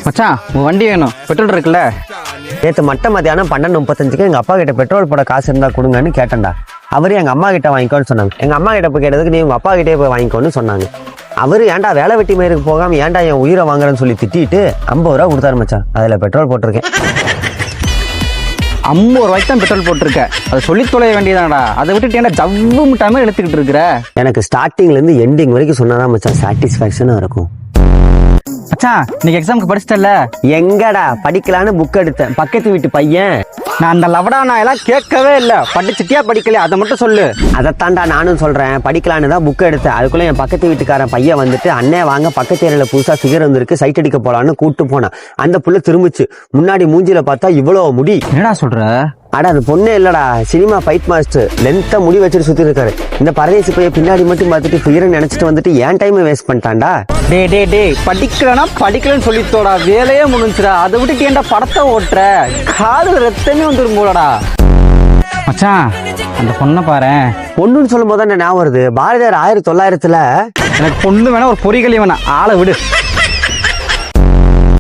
மச்சான் உன் வண்டி வேணும், பெட்ரோல் இருக்குல்ல? நேற்று மத்தியானம் 12:35 எங்கள் அப்பா கிட்ட பெட்ரோல் போட காசு இருந்தால் கொடுங்கன்னு கேட்டேன்டா. அவரு எங்கள் அம்மா கிட்ட வாங்கிக்கோன்னு சொன்னாங்க. எங்கள் அம்மா கிட்ட போய் கேட்டதுக்கு நீ உங்கள் அப்பா கிட்டே போய் வாங்கிக்கோன்னு சொன்னாங்க. அவரு ஏன்டா வேலை வெட்டி மயிருக்கு போகாமல் ஏன்டா என் உயிரை வாங்குறேன்னு சொல்லி திட்டிட்டு 50 ரூபா கொடுத்தாரு மச்சான். அதில் பெட்ரோல் போட்டிருக்கேன். 50 ரூபாய்க்கு தான் பெட்ரோல் போட்டிருக்க. அதை சொல்லி தொலைய வேண்டியதானடா. அதை விட்டுட்டு ஏன்டா ஜவ்வு முட்டாமல் எடுத்துக்கிட்டு இருக்கிற? எனக்கு ஸ்டார்டிங்லேருந்து எண்டிங் வரைக்கும் சொன்னாதான் மச்சான் சாட்டிஸ்ஃபேக்ஷனாக இருக்கும். மச்சான் இன்னைக்கு எக்ஸாமுக்கு படிச்சிட்டல? எங்கடா படிக்கலான்னு புக் எடுத்தேன். பக்கத்து வீட்டு பையன். நான் அந்த லவடா நான் எல்லாம் கேட்கவே இல்லை. படிச்சுட்டியா படிக்கலையா அதை மட்டும் சொல்லு. அதைத்தாண்டா நானும் சொல்கிறேன். படிக்கலான்னு தான் புக் எடுத்தேன். அதுக்குள்ளே என் பக்கத்து வீட்டுக்காரன் பையன் வந்துட்டு அண்ணே வாங்க பக்கத்து ஏரியாவில் புதுசாக ஃபிகர் வந்துருக்கு, சைட் அடிக்க போகலான்னு கூப்பிட்டு போனான். அந்த புள்ள திரும்பிச்சு. முன்னாடி மூஞ்சியில் பார்த்தா இவ்வளோ முடி. என்னடா சொல்ற? அடா அது பொண்ணே இல்லடா, சினிமா ஃபைட் மாஸ்டர். லென்த்தாக முடி வச்சுட்டு சுற்றி இருக்காரு. இந்த பரதேசி பைய பின்னாடி மட்டும் பார்த்துட்டு ஃபிகரை நினச்சிட்டு வந்துட்டு ஏன் டைமை வேஸ்ட் பண்ணிட்டான்டா. டே படிக்கலன்னா படிக்கலன்னு சொல்லித்தோடா, வேலையே முடிஞ்சுடா. அதை விட்டுட்டு ஏன்டா படத்தை ஓட்டுற? காது ரத்தமே வந்துடும் போலடா. மச்சான் அந்த பொண்ணை பாரு. பொண்ணுன்னு சொல்லும் போது தான் ஞாபகம் வருது. பாரதியார் 1900 எனக்கு பொண்ணு வேணா, ஒரு பொறிகளி வேணா, ஆளை விடு.